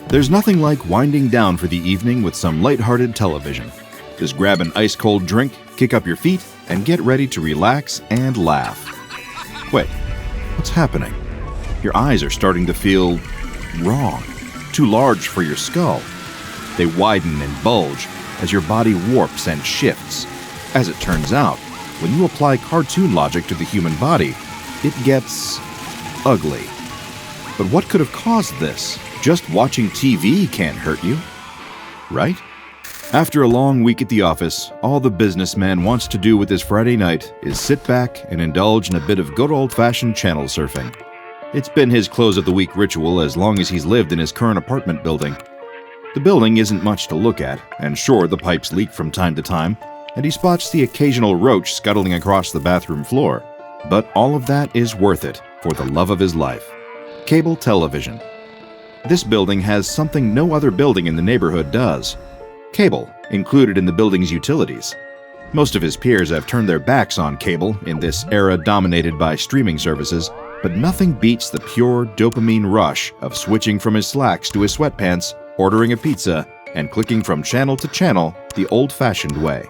There's nothing like winding down for the evening with some lighthearted television. Just grab an ice-cold drink, kick up your feet, and get ready to relax and laugh. Wait, what's happening? Your eyes are starting to feel wrong, too large for your skull. They widen and bulge as your body warps and shifts. As it turns out, when you apply cartoon logic to the human body, it gets ugly. But what could have caused this? Just watching TV can't hurt you, right? After a long week at the office, all the businessman wants to do with his Friday night is sit back and indulge in a bit of good old-fashioned channel surfing. It's been his close-of-the-week ritual as long as he's lived in his current apartment building. The building isn't much to look at, and sure, the pipes leak from time to time, and he spots the occasional roach scuttling across the bathroom floor. But all of that is worth it for the love of his life. Cable television. This building has something no other building in the neighborhood does. Cable, included in the building's utilities. Most of his peers have turned their backs on cable in this era dominated by streaming services, but nothing beats the pure dopamine rush of switching from his slacks to his sweatpants, ordering a pizza, and clicking from channel to channel the old-fashioned way.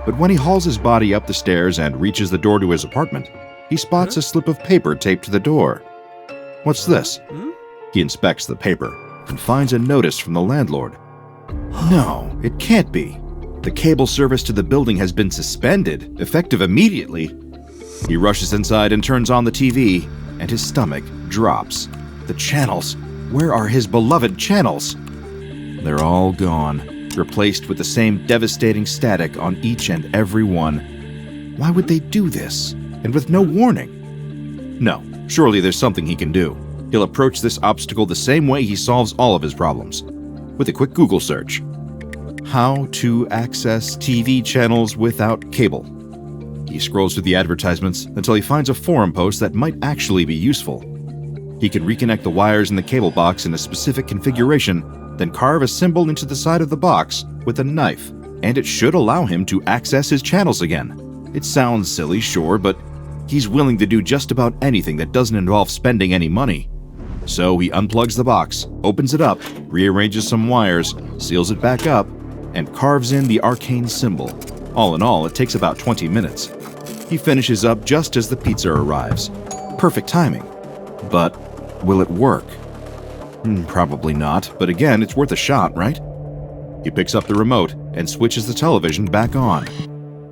But when he hauls his body up the stairs and reaches the door to his apartment, he spots a slip of paper taped to the door. What's this? He inspects the paper and finds a notice from the landlord. No, it can't be. The cable service to the building has been suspended, effective immediately. He rushes inside and turns on the TV, and his stomach drops. The channels. Where are his beloved channels? They're all gone, replaced with the same devastating static on each and every one. Why would they do this? And with no warning? No, surely there's something he can do. He'll approach this obstacle the same way he solves all of his problems, with a quick Google search. How to access TV channels without cable. He scrolls through the advertisements until he finds a forum post that might actually be useful. He can reconnect the wires in the cable box in a specific configuration, then carve a symbol into the side of the box with a knife, and it should allow him to access his channels again. It sounds silly, sure, but he's willing to do just about anything that doesn't involve spending any money. So he unplugs the box, opens it up, rearranges some wires, seals it back up, and carves in the arcane symbol. All in all, it takes about 20 minutes. He finishes up just as the pizza arrives. Perfect timing. But will it work? Probably not, but again, it's worth a shot, right? He picks up the remote and switches the television back on.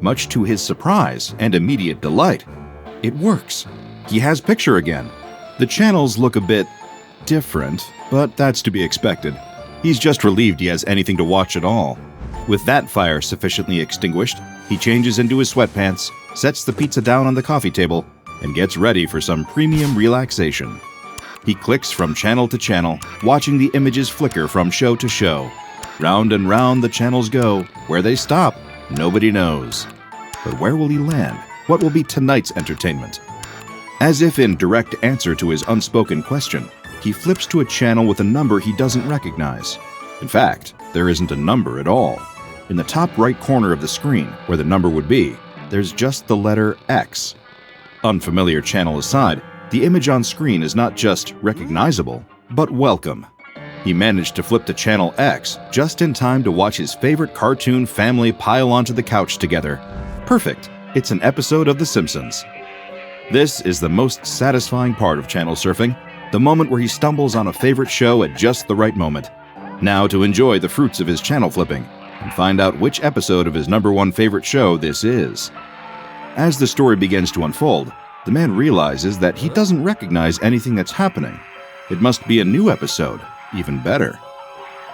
Much to his surprise and immediate delight, it works. He has picture again. The channels look a bit different, but that's to be expected. He's just relieved he has anything to watch at all. With that fire sufficiently extinguished, he changes into his sweatpants, sets the pizza down on the coffee table, and gets ready for some premium relaxation. He clicks from channel to channel, watching the images flicker from show to show. Round and round the channels go. Where they stop, nobody knows. But where will he land? What will be tonight's entertainment? As if in direct answer to his unspoken question, he flips to a channel with a number he doesn't recognize. In fact, there isn't a number at all. In the top right corner of the screen, where the number would be, there's just the letter X. Unfamiliar channel aside, the image on screen is not just recognizable, but welcome. He managed to flip to channel X just in time to watch his favorite cartoon family pile onto the couch together. Perfect. It's an episode of The Simpsons. This is the most satisfying part of channel surfing, the moment where he stumbles on a favorite show at just the right moment. Now to enjoy the fruits of his channel flipping and find out which episode of his #1 favorite show this is. As the story begins to unfold, the man realizes that he doesn't recognize anything that's happening. It must be a new episode, even better.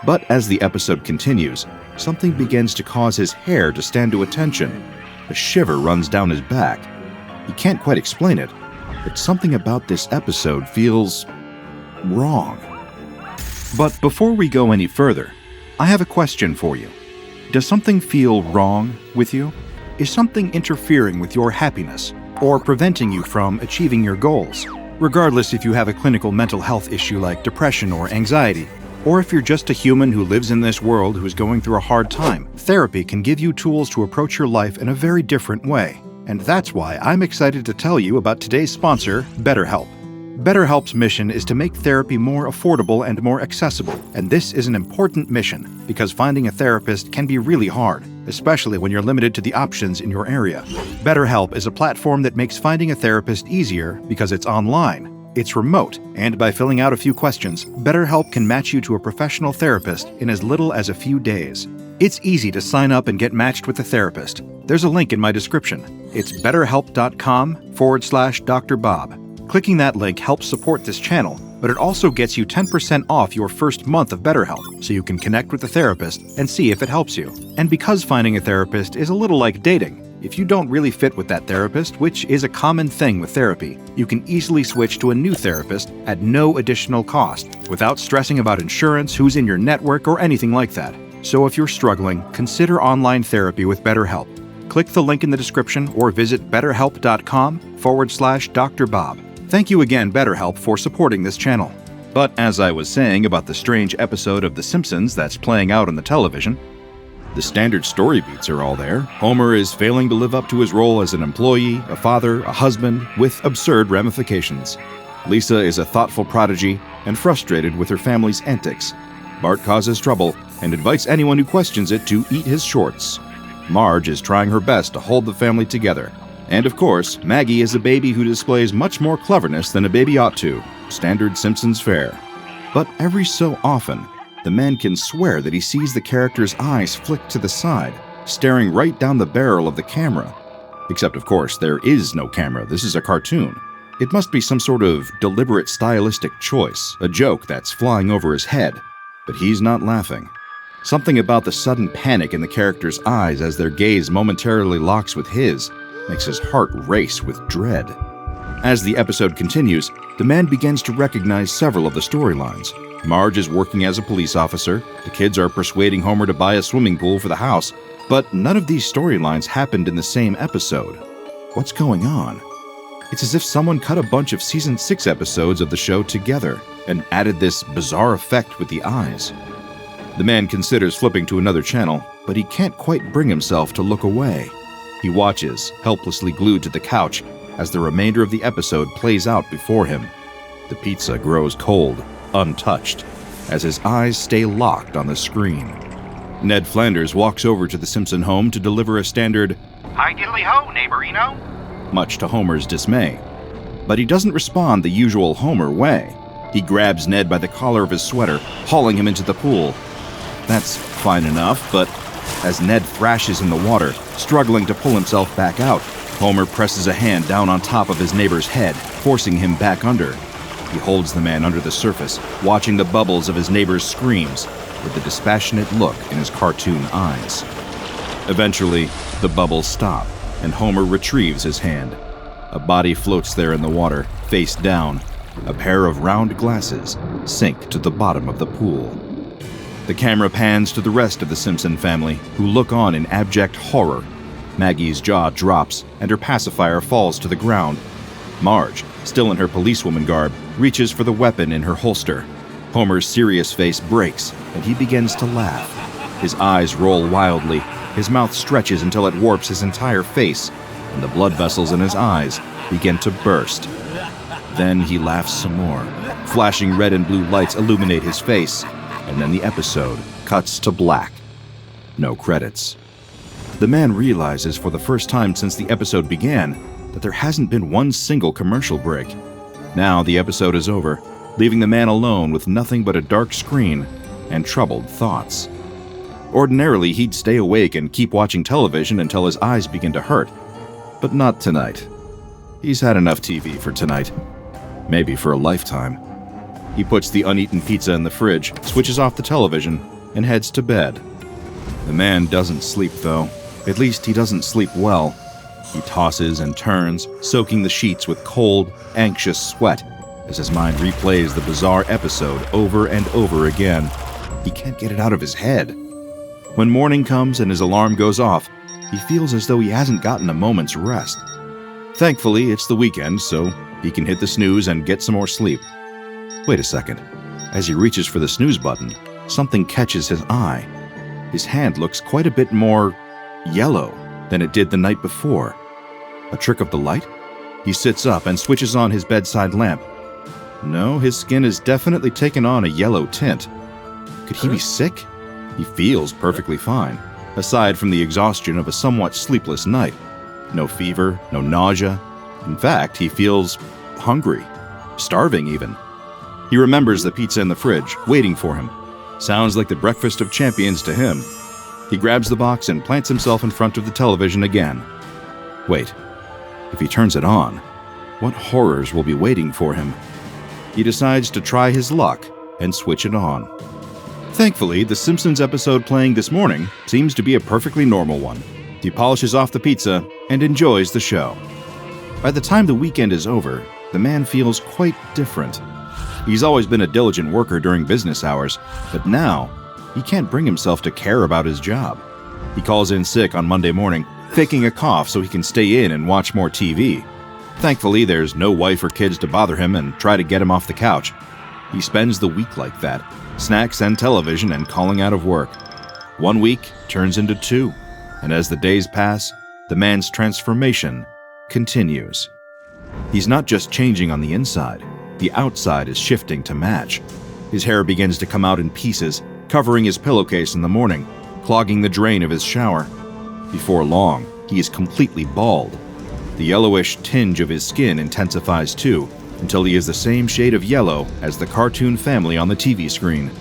But as the episode continues, something begins to cause his hair to stand to attention. A shiver runs down his back. He can't quite explain it, but something about this episode feels wrong. But before we go any further, I have a question for you. Does something feel wrong with you? Is something interfering with your happiness or preventing you from achieving your goals? Regardless if you have a clinical mental health issue like depression or anxiety, or if you're just a human who lives in this world who is going through a hard time, therapy can give you tools to approach your life in a very different way. And that's why I'm excited to tell you about today's sponsor, BetterHelp. BetterHelp's mission is to make therapy more affordable and more accessible, and this is an important mission because finding a therapist can be really hard, especially when you're limited to the options in your area. BetterHelp is a platform that makes finding a therapist easier because it's online, it's remote, and by filling out a few questions, BetterHelp can match you to a professional therapist in as little as a few days. It's easy to sign up and get matched with a therapist. There's a link in my description. It's betterhelp.com/DrBob. Clicking that link helps support this channel, but it also gets you 10% off your first month of BetterHelp, so you can connect with the therapist and see if it helps you. And because finding a therapist is a little like dating, if you don't really fit with that therapist, which is a common thing with therapy, you can easily switch to a new therapist at no additional cost, without stressing about insurance, who's in your network, or anything like that. So if you're struggling, consider online therapy with BetterHelp. Click the link in the description or visit betterhelp.com/DrBob. Thank you again, BetterHelp, for supporting this channel. But as I was saying about the strange episode of The Simpsons that's playing out on the television, the standard story beats are all there. Homer is failing to live up to his role as an employee, a father, a husband, with absurd ramifications. Lisa is a thoughtful prodigy and frustrated with her family's antics. Bart causes trouble and invites anyone who questions it to eat his shorts. Marge is trying her best to hold the family together. And of course, Maggie is a baby who displays much more cleverness than a baby ought to. Standard Simpsons fare. But every so often, the man can swear that he sees the character's eyes flick to the side, staring right down the barrel of the camera. Except, of course, there is no camera. This is a cartoon. It must be some sort of deliberate stylistic choice, a joke that's flying over his head. But he's not laughing. Something about the sudden panic in the character's eyes as their gaze momentarily locks with his makes his heart race with dread. As the episode continues, the man begins to recognize several of the storylines. Marge is working as a police officer, the kids are persuading Homer to buy a swimming pool for the house, but none of these storylines happened in the same episode. What's going on? It's as if someone cut a bunch of Season 6 episodes of the show together and added this bizarre effect with the eyes. The man considers flipping to another channel, but he can't quite bring himself to look away. He watches, helplessly glued to the couch, as the remainder of the episode plays out before him. The pizza grows cold, untouched, as his eyes stay locked on the screen. Ned Flanders walks over to the Simpson home to deliver a standard, "Hi diddly ho, neighborino," much to Homer's dismay. But he doesn't respond the usual Homer way. He grabs Ned by the collar of his sweater, hauling him into the pool. That's fine enough, but as Ned thrashes in the water, struggling to pull himself back out, Homer presses a hand down on top of his neighbor's head, forcing him back under. He holds the man under the surface, watching the bubbles of his neighbor's screams, with a dispassionate look in his cartoon eyes. Eventually, the bubbles stop, and Homer retrieves his hand. A body floats there in the water, face down. A pair of round glasses sink to the bottom of the pool. The camera pans to the rest of the Simpson family, who look on in abject horror. Maggie's jaw drops, and her pacifier falls to the ground. Marge, still in her policewoman garb, reaches for the weapon in her holster. Homer's serious face breaks, and he begins to laugh. His eyes roll wildly, his mouth stretches until it warps his entire face, and the blood vessels in his eyes begin to burst. Then he laughs some more. Flashing red and blue lights illuminate his face, and then the episode cuts to black. No credits. The man realizes for the first time since the episode began that there hasn't been one single commercial break. Now the episode is over, leaving the man alone with nothing but a dark screen and troubled thoughts. Ordinarily, he'd stay awake and keep watching television until his eyes begin to hurt. But not tonight. He's had enough TV for tonight. Maybe for a lifetime. He puts the uneaten pizza in the fridge, switches off the television, and heads to bed. The man doesn't sleep, though. At least he doesn't sleep well. He tosses and turns, soaking the sheets with cold, anxious sweat as his mind replays the bizarre episode over and over again. He can't get it out of his head. When morning comes and his alarm goes off, he feels as though he hasn't gotten a moment's rest. Thankfully, it's the weekend, so he can hit the snooze and get some more sleep. Wait a second. As he reaches for the snooze button, something catches his eye. His hand looks quite a bit more yellow than it did the night before. A trick of the light? He sits up and switches on his bedside lamp. No, his skin has definitely taken on a yellow tint. Could he be sick? He feels perfectly fine, aside from the exhaustion of a somewhat sleepless night. No fever, no nausea. In fact, he feels hungry, starving even. He remembers the pizza in the fridge, waiting for him. Sounds like the breakfast of champions to him. He grabs the box and plants himself in front of the television again. Wait, if he turns it on, what horrors will be waiting for him? He decides to try his luck and switch it on. Thankfully, the Simpsons episode playing this morning seems to be a perfectly normal one. He polishes off the pizza and enjoys the show. By the time the weekend is over, the man feels quite different. He's always been a diligent worker during business hours, but now he can't bring himself to care about his job. He calls in sick on Monday morning, faking a cough so he can stay in and watch more TV. Thankfully, there's no wife or kids to bother him and try to get him off the couch. He spends the week like that, snacks and television and calling out of work. 1 week turns into 2, and as the days pass, the man's transformation continues. He's not just changing on the inside, the outside is shifting to match. His hair begins to come out in pieces, covering his pillowcase in the morning, clogging the drain of his shower. Before long, he is completely bald. The yellowish tinge of his skin intensifies too, until he is the same shade of yellow as the cartoon family on the TV screen.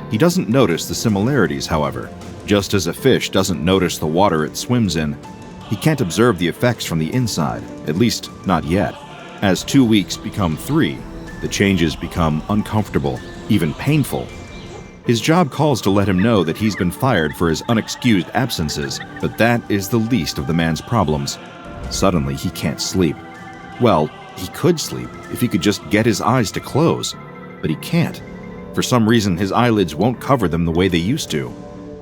He doesn't notice the similarities, however, just as a fish doesn't notice the water it swims in. He can't observe the effects from the inside, at least not yet. As 2 weeks become 3, the changes become uncomfortable, even painful. His job calls to let him know that he's been fired for his unexcused absences, but that is the least of the man's problems. Suddenly, he can't sleep. Well, he could sleep if he could just get his eyes to close, but he can't. For some reason, his eyelids won't cover them the way they used to.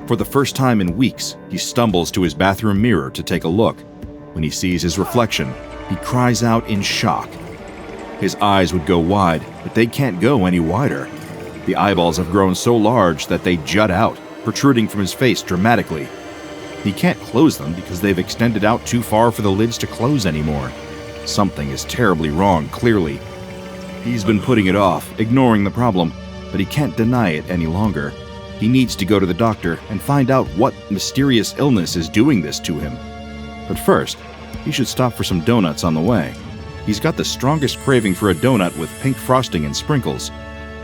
For the first time in weeks, he stumbles to his bathroom mirror to take a look. When he sees his reflection, he cries out in shock. His eyes would go wide, but they can't go any wider. The eyeballs have grown so large that they jut out, protruding from his face dramatically. He can't close them because they've extended out too far for the lids to close anymore. Something is terribly wrong, clearly. He's been putting it off, ignoring the problem, but he can't deny it any longer. He needs to go to the doctor and find out what mysterious illness is doing this to him. But first, he should stop for some donuts on the way. He's got the strongest craving for a donut with pink frosting and sprinkles.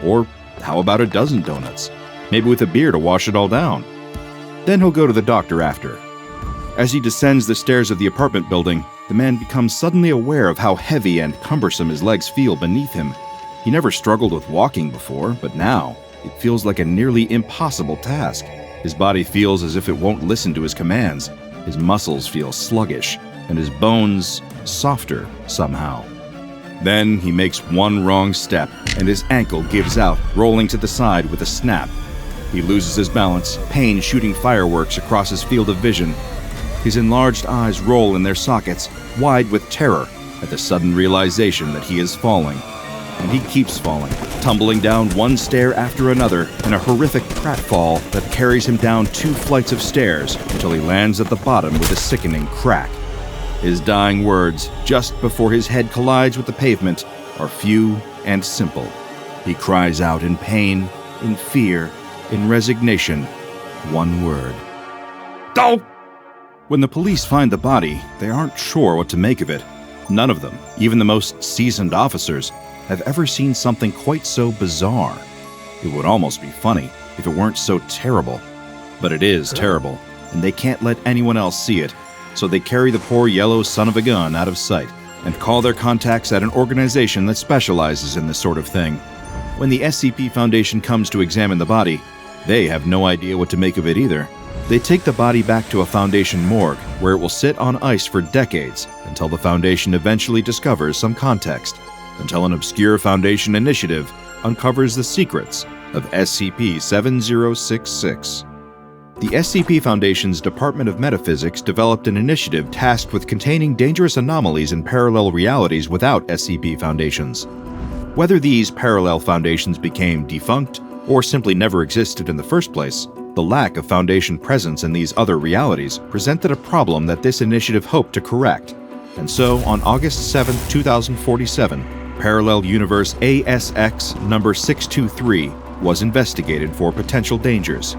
Or how about a dozen donuts? Maybe with a beer to wash it all down. Then he'll go to the doctor after. As he descends the stairs of the apartment building, the man becomes suddenly aware of how heavy and cumbersome his legs feel beneath him. He never struggled with walking before, but now it feels like a nearly impossible task. His body feels as if it won't listen to his commands. His muscles feel sluggish, and his bones softer somehow. Then he makes one wrong step, and his ankle gives out, rolling to the side with a snap. He loses his balance, pain shooting fireworks across his field of vision. His enlarged eyes roll in their sockets, wide with terror at the sudden realization that he is falling. And he keeps falling, tumbling down one stair after another in a horrific pratfall that carries him down 2 flights of stairs until he lands at the bottom with a sickening crack. His dying words, just before his head collides with the pavement, are few and simple. He cries out in pain, in fear, in resignation, one word. "Don't!" When the police find the body, they aren't sure what to make of it. None of them, even the most seasoned officers, have ever seen something quite so bizarre. It would almost be funny if it weren't so terrible. But it is terrible, and they can't let anyone else see it, so they carry the poor yellow son of a gun out of sight and call their contacts at an organization that specializes in this sort of thing. When the SCP Foundation comes to examine the body, they have no idea what to make of it either. They take the body back to a Foundation morgue, where it will sit on ice for decades until the Foundation eventually discovers some context, until an obscure Foundation initiative uncovers the secrets of SCP-7066. The SCP Foundation's Department of Metaphysics developed an initiative tasked with containing dangerous anomalies in parallel realities without SCP Foundations. Whether these parallel Foundations became defunct or simply never existed in the first place, the lack of Foundation presence in these other realities presented a problem that this initiative hoped to correct. And so, on August 7, 2047, parallel universe ASX number 623 was investigated for potential dangers.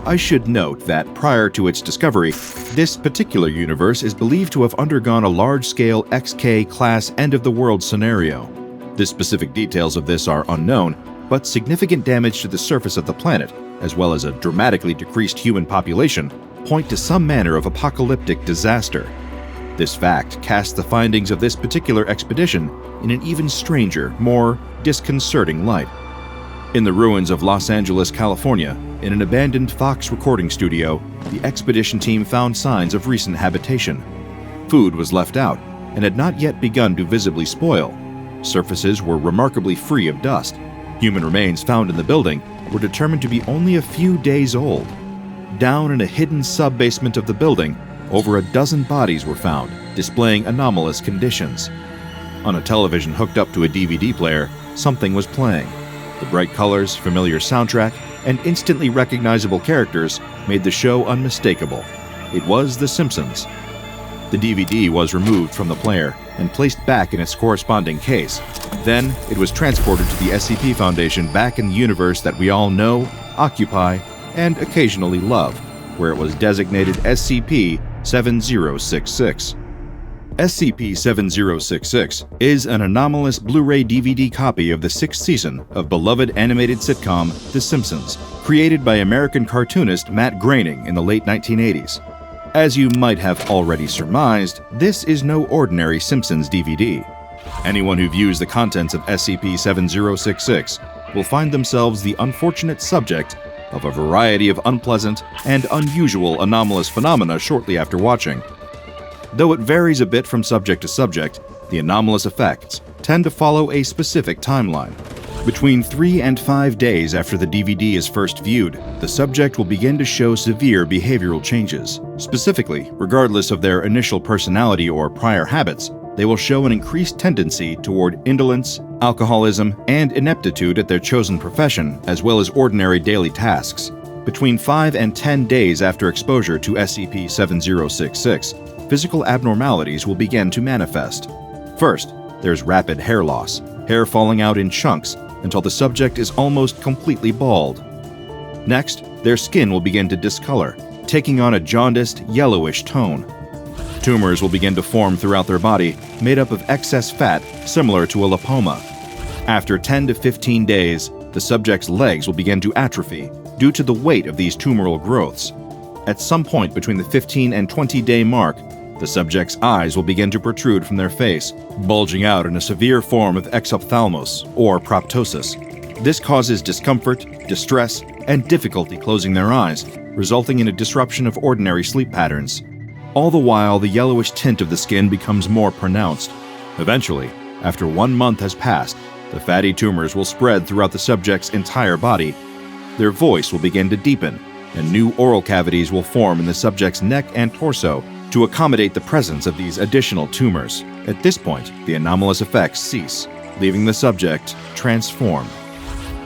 I should note that prior to its discovery, this particular universe is believed to have undergone a large-scale XK class end-of-the-world scenario. The specific details of this are unknown, but significant damage to the surface of the planet, as well as a dramatically decreased human population, point to some manner of apocalyptic disaster. This fact casts the findings of this particular expedition in an even stranger, more disconcerting light. In the ruins of Los Angeles, California, in an abandoned Fox recording studio, the expedition team found signs of recent habitation. Food was left out and had not yet begun to visibly spoil. Surfaces were remarkably free of dust. Human remains found in the building were determined to be only a few days old. Down in a hidden sub-basement of the building, over a dozen bodies were found, displaying anomalous conditions. On a television hooked up to a DVD player, something was playing. The bright colors, familiar soundtrack, and instantly recognizable characters made the show unmistakable. It was The Simpsons. The DVD was removed from the player and placed back in its corresponding case. Then, it was transported to the SCP Foundation back in the universe that we all know, occupy, and occasionally love, where it was designated SCP-7066. SCP-7066 is an anomalous Blu-ray DVD copy of the 6th season of beloved animated sitcom The Simpsons, created by American cartoonist Matt Groening in the late 1980s. As you might have already surmised, this is no ordinary Simpsons DVD. Anyone who views the contents of SCP-7066 will find themselves the unfortunate subject of a variety of unpleasant and unusual anomalous phenomena shortly after watching. Though it varies a bit from subject to subject, the anomalous effects tend to follow a specific timeline. Between 3 and 5 days after the DVD is first viewed, the subject will begin to show severe behavioral changes. Specifically, regardless of their initial personality or prior habits, they will show an increased tendency toward indolence, alcoholism, and ineptitude at their chosen profession, as well as ordinary daily tasks. Between 5 and 10 days after exposure to SCP-7066, physical abnormalities will begin to manifest. First, there's rapid hair loss, hair falling out in chunks until the subject is almost completely bald. Next, their skin will begin to discolor, taking on a jaundiced, yellowish tone. Tumors will begin to form throughout their body, made up of excess fat similar to a lipoma. After 10 to 15 days, the subject's legs will begin to atrophy due to the weight of these tumoral growths. At some point between the 15 and 20-day mark, the subject's eyes will begin to protrude from their face, bulging out in a severe form of exophthalmos, or proptosis. This causes discomfort, distress, and difficulty closing their eyes, resulting in a disruption of ordinary sleep patterns. All the while, the yellowish tint of the skin becomes more pronounced. Eventually, after 1 month has passed, the fatty tumors will spread throughout the subject's entire body. Their voice will begin to deepen, and new oral cavities will form in the subject's neck and torso to accommodate the presence of these additional tumors. At this point, the anomalous effects cease, leaving the subject transformed.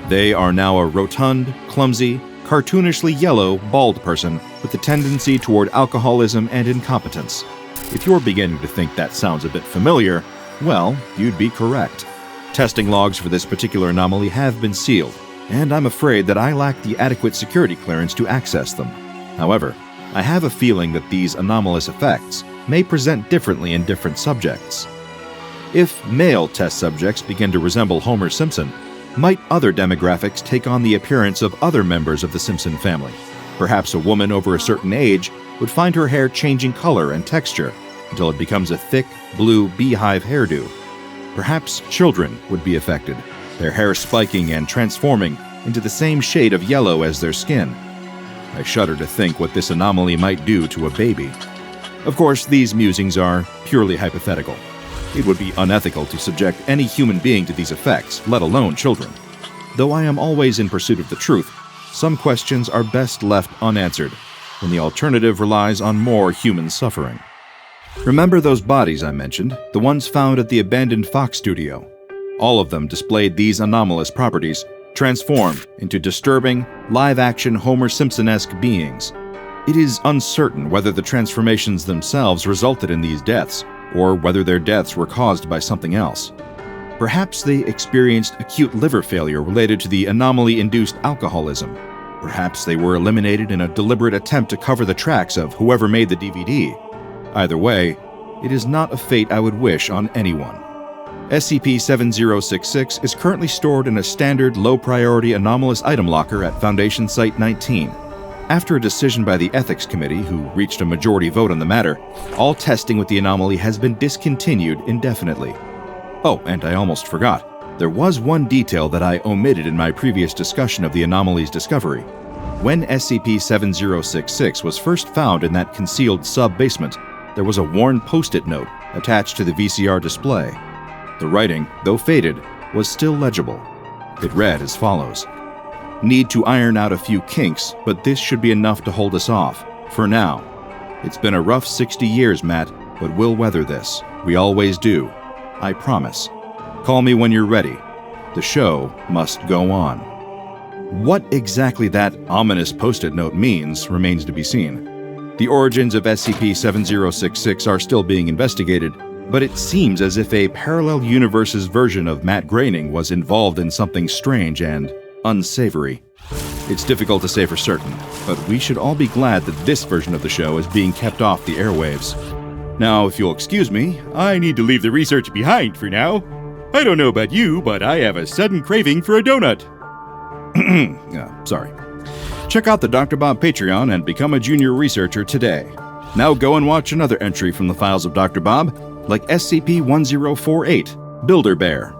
They are now a rotund, clumsy, cartoonishly yellow, bald person with a tendency toward alcoholism and incompetence. If you're beginning to think that sounds a bit familiar, well, you'd be correct. Testing logs for this particular anomaly have been sealed, and I'm afraid that I lack the adequate security clearance to access them. However, I have a feeling that these anomalous effects may present differently in different subjects. If male test subjects begin to resemble Homer Simpson, might other demographics take on the appearance of other members of the Simpson family? Perhaps a woman over a certain age would find her hair changing color and texture until it becomes a thick, blue beehive hairdo. Perhaps children would be affected, their hair spiking and transforming into the same shade of yellow as their skin. I shudder to think what this anomaly might do to a baby. Of course, these musings are purely hypothetical. It would be unethical to subject any human being to these effects, let alone children. Though I am always in pursuit of the truth, some questions are best left unanswered, when the alternative relies on more human suffering. Remember those bodies I mentioned, the ones found at the abandoned Fox studio? All of them displayed these anomalous properties, transformed into disturbing, live-action Homer Simpson-esque beings. It is uncertain whether the transformations themselves resulted in these deaths, or whether their deaths were caused by something else. Perhaps they experienced acute liver failure related to the anomaly-induced alcoholism. Perhaps they were eliminated in a deliberate attempt to cover the tracks of whoever made the DVD. Either way, it is not a fate I would wish on anyone. SCP-7066 is currently stored in a standard low-priority anomalous item locker at Foundation Site 19. After a decision by the Ethics Committee, who reached a majority vote on the matter, all testing with the anomaly has been discontinued indefinitely. Oh, and I almost forgot. There was one detail that I omitted in my previous discussion of the anomaly's discovery. When SCP-7066 was first found in that concealed sub-basement, there was a worn post-it note attached to the VCR display. The writing, though faded, was still legible. It read as follows: "Need to iron out a few kinks, but this should be enough to hold us off, for now. It's been a rough 60 years, Matt, but we'll weather this. We always do. I promise. Call me when you're ready. The show must go on." What exactly that ominous post-it note means remains to be seen. The origins of SCP-7066 are still being investigated, but it seems as if a parallel universe's version of Matt Groening was involved in something strange and unsavory. It's difficult to say for certain, but we should all be glad that this version of the show is being kept off the airwaves. Now, if you'll excuse me, I need to leave the research behind for now. I don't know about you, but I have a sudden craving for a donut. Sorry. Check out the DrBob Patreon and become a junior researcher today. Now go and watch another entry from the files of DrBob, like SCP-1048, Builder Bear.